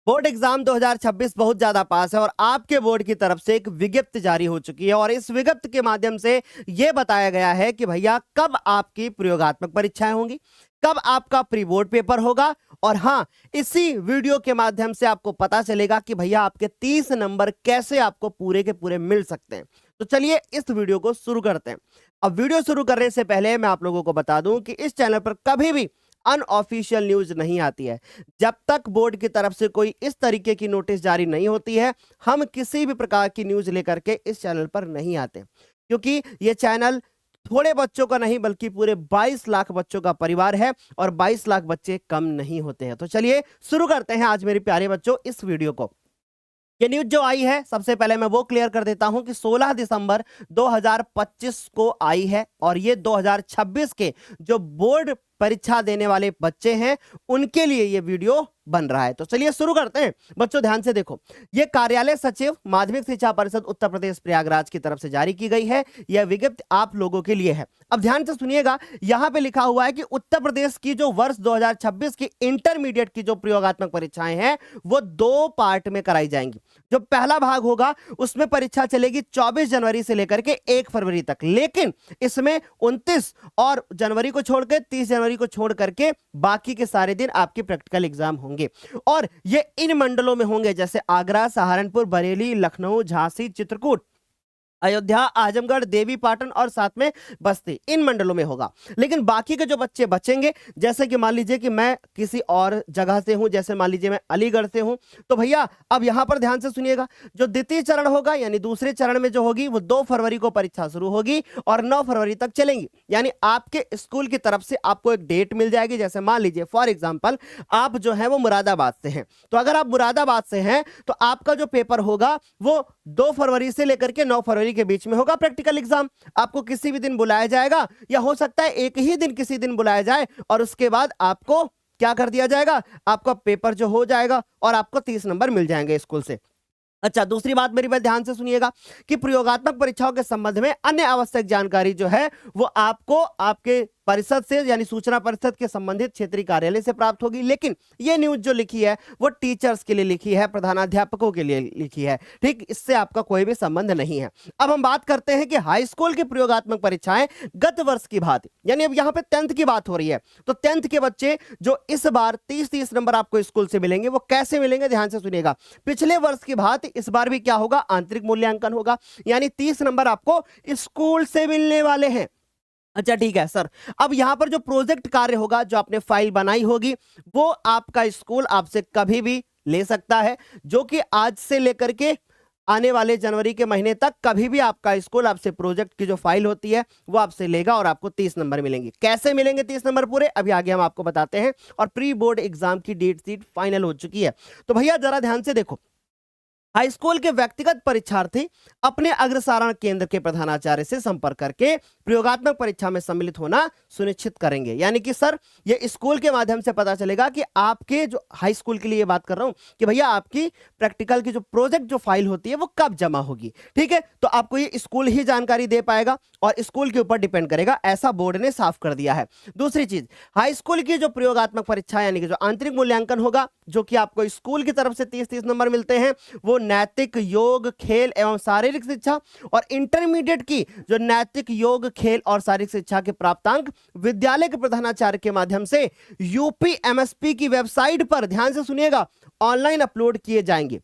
Board exam 2026 बहुत ज्यादा पास है और आपके बोर्ड की तरफ से एक विज्ञप्ति जारी हो चुकी है और इस विज्ञप्ति के माध्यम से यह बताया गया है कि भैया कब आपकी प्रयोगात्मक परीक्षाएं होंगी, कब आपका प्री बोर्ड पेपर होगा। और हां, इसी वीडियो के माध्यम से आपको पता चलेगा कि भैया आपके 30 नंबर कैसे आपको पूरे के पूरे मिल सकते हैं। तो चलिए इस वीडियो को शुरू करते हैं। अब वीडियो शुरू करने से पहले मैं आप लोगों को बता दूं कि इस चैनल पर कभी भी अनऑफिशियल न्यूज नहीं आती है। जब तक बोर्ड की तरफ से कोई इस तरीके की नोटिस जारी नहीं होती है, हम किसी भी प्रकार की न्यूज लेकर के इस चैनल पर नहीं आते, क्योंकि यह चैनल थोड़े बच्चों का नहीं बल्कि पूरे 22 लाख बच्चों का परिवार है और 22 लाख बच्चे कम नहीं होते हैं। तो चलिए शुरू करते हैं आज मेरे प्यारे बच्चों इस वीडियो को। ये न्यूज जो आई है, सबसे पहले मैं वो क्लियर कर देता हूं कि 16 दिसंबर 2025 को आई है और ये 2026 के जो बोर्ड परीक्षा देने वाले बच्चे हैं उनके लिए ये वीडियो बन रहा है। तो चलिए शुरू करते हैं। बच्चों ध्यान से देखो, ये कार्यालय सचिव माध्यमिक शिक्षा परिषद उत्तर प्रदेश प्रयागराज की तरफ से जारी की गई है। यह विज्ञप्ति आप लोगों के लिए है। अब ध्यान से सुनिएगा, यहां पे लिखा हुआ है कि उत्तर प्रदेश की जो वर्ष 2026 की इंटरमीडिएट की जो प्रयोगात्मक परीक्षाएं हैं वो 2 पार्ट में कराई जाएंगी। जो पहला भाग होगा उसमें परीक्षा चलेगी 24 जनवरी से लेकर के 1 फरवरी तक, लेकिन इसमें 29 और जनवरी को छोड़कर 30 जनवरी को छोड़ करके बाकी के सारे दिन आपके प्रैक्टिकल एग्जाम होंगे और ये इन मंडलों में होंगे, जैसे आगरा, सहारनपुर, बरेली, लखनऊ, झांसी, चित्रकूट, अयोध्या, आजमगढ़, देवी पाटन और साथ में बस्ती, इन मंडलों में होगा। लेकिन बाकी के जो बच्चे बचेंगे, जैसे कि मान लीजिए कि मैं किसी और जगह से हूं, जैसे मान लीजिए मैं अलीगढ़ से हूं, तो भैया अब यहां पर ध्यान से सुनिएगा, जो द्वितीय चरण होगा यानी दूसरे चरण में जो होगी वो 2 फरवरी को परीक्षा शुरू होगी और 9 फरवरी तक चलेंगी। यानी आपके स्कूल की तरफ से आपको एक डेट मिल जाएगी। जैसे मान लीजिए फॉर एग्जाम्पल आप जो है वो मुरादाबाद से हैं, तो अगर आप मुरादाबाद से हैं तो आपका जो पेपर होगा वो 2 फरवरी से लेकर के 9 फरवरी के बीच में होगा प्रैक्टिकल एग्जाम। आपको किसी भी दिन बुलाया जाएगा या हो सकता है एक ही दिन किसी दिन बुलाया जाए और उसके बाद आपको क्या कर दिया जाएगा, आपका पेपर जो हो जाएगा और आपको 30 नंबर मिल जाएंगे स्कूल से। अच्छा, दूसरी बात मेरी बात ध्यान से सुनिएगा कि प्रयोगात्मक परीक्षाओं के संबंध में अन्य आवश्यक जानकारी जो है वो आपको आपके परिषद से यानी सूचना परिषद के संबंधित क्षेत्रीय कार्यालय से प्राप्त होगी। लेकिन ये न्यूज जो लिखी है वो टीचर्स के लिए लिखी है, प्रधानाध्यापकों के लिए लिखी है, ठीक, इससे आपका कोई भी संबंध नहीं है। अब हम बात करते हैं कि हाई स्कूल की प्रयोगात्मक परीक्षाएं गत वर्ष की भांति, यानी अब यहां पे 10th की बात हो रही है, तो 10th के बच्चे जो इस बार 30-30 नंबर आपको स्कूल से मिलेंगे वो कैसे मिलेंगे, ध्यान से सुनिएगा। पिछले वर्ष की भांति इस बार भी क्या होगा, आंतरिक मूल्यांकन होगा, यानी 30 नंबर आपको स्कूल से मिलने वाले हैं। अच्छा ठीक है सर, अब यहां पर जो प्रोजेक्ट कार्य होगा, जो आपने फाइल बनाई होगी, वो आपका स्कूल आपसे कभी भी ले सकता है, जो कि आज से लेकर के आने वाले जनवरी के महीने तक कभी भी आपका स्कूल आपसे प्रोजेक्ट की जो फाइल होती है वो आपसे लेगा और आपको 30 नंबर मिलेंगे। कैसे मिलेंगे 30 नंबर पूरे, अभी आगे हम आपको बताते हैं। और प्री बोर्ड एग्जाम की डेट शीट फाइनल हो चुकी है। तो भैया जरा ध्यान से देखो, हाई स्कूल के व्यक्तिगत परीक्षार्थी अपने अग्रसारण केंद्र के प्रधानाचार्य से संपर्क करके प्रयोगात्मक परीक्षा में सम्मिलित होना सुनिश्चित करेंगे। यानी कि सर ये स्कूल के माध्यम से पता चलेगा कि आपके जो हाई स्कूल के लिए बात कर रहा हूं कि भैया आपकी प्रैक्टिकल की जो प्रोजेक्ट जो फाइल होती है वो कब जमा होगी, ठीक है। तो आपको ये स्कूल ही जानकारी दे पाएगा और स्कूल के ऊपर डिपेंड करेगा, ऐसा बोर्ड ने साफ कर दिया है। दूसरी चीज, हाई स्कूल की जो प्रयोगात्मक परीक्षा यानी कि जो आंतरिक मूल्यांकन होगा, जो कि आपको स्कूल की तरफ से 30-30 नंबर मिलते हैं, वो नैतिक, योग, खेल एवं शारीरिक शिक्षा और इंटरमीडिएट की जो नैतिक, योग, खेल और शारीरिक शिक्षा के प्राप्तांक विद्यालय के प्रधानाचार्य के माध्यम से यूपीएमएसपी की वेबसाइट पर, ध्यान से सुनिएगा, ऑनलाइन अपलोड किए जाएंगे।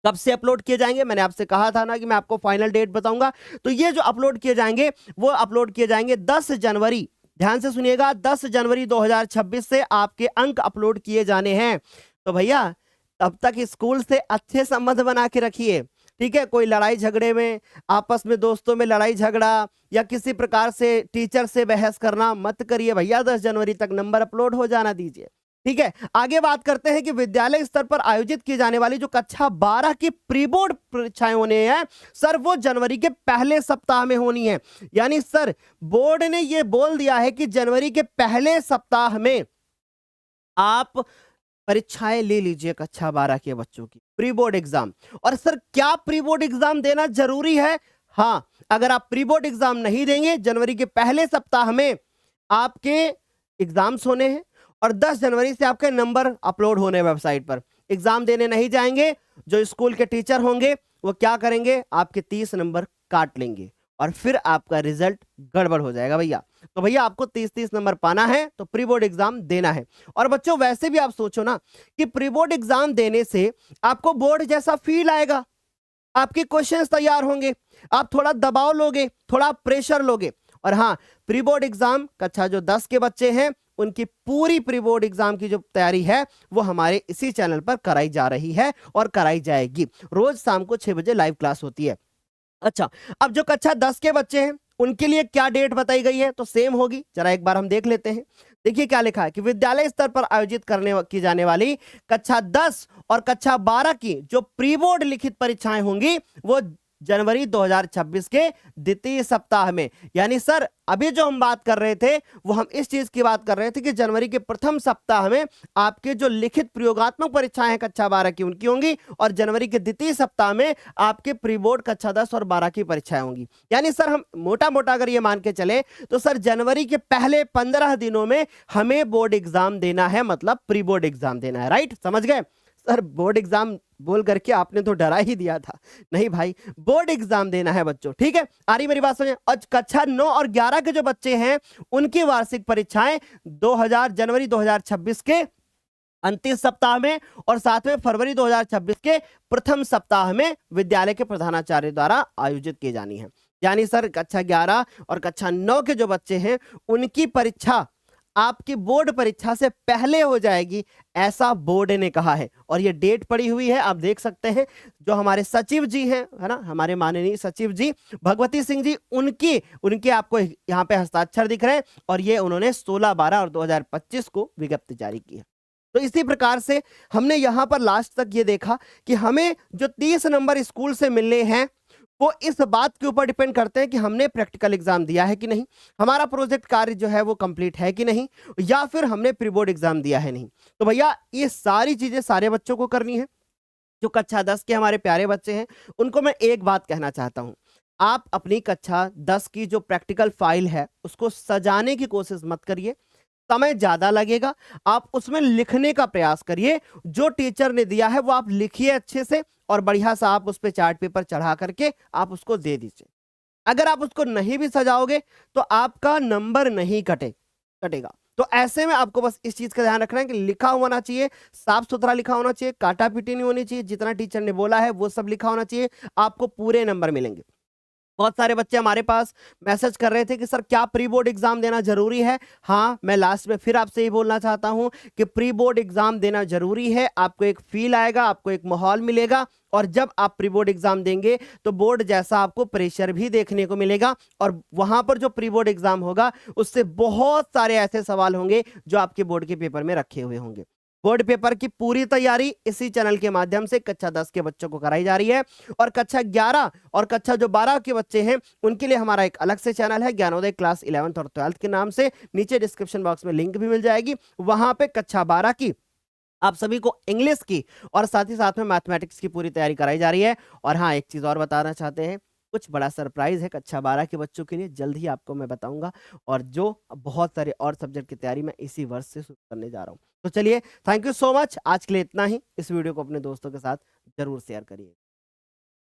कब से अपलोड किए जाएंगे, मैंने आपसे कहा था ना कि मैं आपको फाइनल डेट बताऊंगा। तो ये जो अपलोड किए जाएंगे वो अपलोड किए जाएंगे 10 जनवरी, ध्यान से सुनिएगा, 10 जनवरी 2026 से आपके अंक अपलोड किए जाने हैं। तो भैया तब तक स्कूल से अच्छे संबंध बना के रखिए, ठीक है। कोई लड़ाई झगड़े में, आपस में दोस्तों में लड़ाई झगड़ा या किसी प्रकार से टीचर से बहस करना मत करिए भैया। 10 जनवरी तक नंबर अपलोड हो जाना दीजिए, ठीक है। आगे बात करते हैं कि विद्यालय स्तर पर आयोजित की जाने वाली जो कक्षा 12 की प्री बोर्ड परीक्षाएं होने हैं, सर वो जनवरी के पहले सप्ताह में होनी है। यानी सर बोर्ड ने यह बोल दिया है कि जनवरी के पहले सप्ताह में आप परीक्षाएं ले लीजिए कक्षा 12 के बच्चों की प्री बोर्ड एग्जाम। और सर क्या प्री बोर्ड एग्जाम देना जरूरी है? हाँ, अगर आप प्री बोर्ड एग्जाम नहीं देंगे, जनवरी के पहले सप्ताह में आपके एग्जाम्स होने हैं और 10 जनवरी से आपके नंबर अपलोड होने वेबसाइट पर। एग्जाम देने नहीं जाएंगे, जो स्कूल के टीचर होंगे वो क्या करेंगे, आपके 30 नंबर काट लेंगे और फिर आपका रिजल्ट गड़बड़ हो जाएगा भैया। तो भैया आपको 30-30 नंबर पाना है तो प्री बोर्ड एग्जाम देना है। और बच्चों वैसे भी आप सोचो ना कि प्री बोर्ड एग्जाम देने से आपको बोर्ड जैसा फील आएगा, आपके क्वेश्चंस तैयार होंगे, आप थोड़ा दबाव लोगे, थोड़ा प्रेशर लोगे। और हाँ, प्री बोर्ड एग्जाम कक्षा जो 10 के बच्चे हैं उनकी पूरी प्री बोर्ड एग्जाम की जो तैयारी है वो हमारे इसी चैनल पर कराई जा रही है और कराई जाएगी। रोज शाम को 6 बजे लाइव क्लास होती है। अच्छा, अब जो कक्षा 10 के बच्चे हैं उनके लिए क्या डेट बताई गई है, तो सेम होगी, जरा एक बार हम देख लेते हैं। देखिए क्या लिखा है कि विद्यालय स्तर पर आयोजित की जाने वाली कक्षा 10 और कक्षा 12 की जो प्री बोर्ड लिखित परीक्षाएं होंगी वो जनवरी 2026 के द्वितीय सप्ताह में, यानी सर अभी जो हम बात कर रहे थे वो हम इस चीज की बात कर रहे थे कि जनवरी के प्रथम सप्ताह में आपके जो लिखित प्रयोगात्मक परीक्षाएं हैं कक्षा 12 की उनकी होंगी और जनवरी के द्वितीय सप्ताह में आपके प्री बोर्ड कक्षा 10 और 12 की परीक्षाएं होंगी। यानी सर हम मोटा मोटा अगर ये मान के चले तो सर जनवरी के पहले 15 दिनों में हमें बोर्ड एग्जाम देना है, मतलब प्री बोर्ड एग्जाम देना है। राइट, समझ गए? सर बोर्ड एग्जाम बोल करके आपने तो डरा ही दिया था। नहीं भाई, बोर्ड एग्जाम देना है बच्चों, ठीक है? आ रही मेरी बात समझे? और कक्षा 9 और 11 के जो बच्चे हैं उनकी वार्षिक परीक्षाएं जनवरी 2026 के अंतिम सप्ताह में और साथ में फरवरी 2026 के प्रथम सप्ताह में विद्यालय के प्रधानाचार्य द्वारा आयोजित की जानी है। यानी सर कक्षा 11 और कक्षा 9 के जो बच्चे हैं उनकी परीक्षा आपकी बोर्ड परीक्षा से पहले हो जाएगी, ऐसा बोर्ड ने कहा है। और ये डेट पड़ी हुई है, आप देख सकते हैं जो हमारे सचिव जी हैं, है ना, हमारे माननीय सचिव जी भगवती सिंह जी, उनके आपको यहाँ पे हस्ताक्षर दिख रहे हैं और ये उन्होंने 16/12 और 2025 को विज्ञप्ति जारी की है। तो इसी प्रकार से हमने यहाँ पर लास्ट तक ये देखा कि हमें जो 30 नंबर स्कूल से मिलने हैं वो इस बात के ऊपर डिपेंड करते हैं कि हमने प्रैक्टिकल एग्जाम दिया है कि नहीं, हमारा प्रोजेक्ट कार्य जो है वो कंप्लीट है कि नहीं, या फिर हमने प्री बोर्ड एग्जाम दिया है नहीं। तो भैया ये सारी चीजें सारे बच्चों को करनी है। जो कक्षा 10 के हमारे प्यारे बच्चे हैं उनको मैं एक बात कहना चाहता हूं, आप अपनी कक्षा 10 की जो प्रैक्टिकल फाइल है उसको सजाने की कोशिश मत करिए, समय ज्यादा लगेगा। आप उसमें लिखने का प्रयास करिए, जो टीचर ने दिया है वो आप लिखिए अच्छे से और बढ़िया सा आप उस पर चार्ट पेपर चढ़ा करके आप उसको दे दीजिए। अगर आप उसको नहीं भी सजाओगे तो आपका नंबर नहीं कटेगा। तो ऐसे में आपको बस इस चीज का ध्यान रखना है कि लिखा होना चाहिए, साफ सुथरा लिखा होना चाहिए, काटा पीटी नहीं होनी चाहिए, जितना टीचर ने बोला है वो सब लिखा होना चाहिए, आपको पूरे नंबर मिलेंगे। बहुत सारे बच्चे हमारे पास मैसेज कर रहे थे कि सर क्या प्री बोर्ड एग्जाम देना जरूरी है। हाँ, मैं लास्ट में फिर आपसे ये बोलना चाहता हूं कि प्री बोर्ड एग्जाम देना जरूरी है। आपको एक फील आएगा, आपको एक माहौल मिलेगा और जब आप प्री बोर्ड एग्जाम देंगे तो बोर्ड जैसा आपको प्रेशर भी देखने को मिलेगा और वहां पर जो प्री बोर्ड एग्जाम होगा उससे बहुत सारे ऐसे सवाल होंगे जो आपके बोर्ड के पेपर में रखे हुए होंगे। बोर्ड पेपर की पूरी तैयारी इसी चैनल के माध्यम से कक्षा 10 के बच्चों को कराई जा रही है और कक्षा 11 और कक्षा जो 12 के बच्चे हैं उनके लिए हमारा एक अलग से चैनल है, ज्ञानोदय क्लास 11th और 12th के नाम से। नीचे डिस्क्रिप्शन बॉक्स में लिंक भी मिल जाएगी, वहां पे कक्षा 12 की आप सभी को इंग्लिश की और साथ ही साथ में मैथमेटिक्स की पूरी तैयारी कराई जा रही है। और हाँ, एक चीज और बताना चाहते हैं, कुछ बड़ा सरप्राइज है कक्षा 12 के बच्चों के लिए, जल्द ही आपको मैं बताऊंगा और जो बहुत सारे और सब्जेक्ट की तैयारी मैं इसी वर्ष से शुरू करने जा रहा हूं। तो चलिए, थैंक यू सो मच, आज के लिए इतना ही। इस वीडियो को अपने दोस्तों के साथ जरूर शेयर करिए।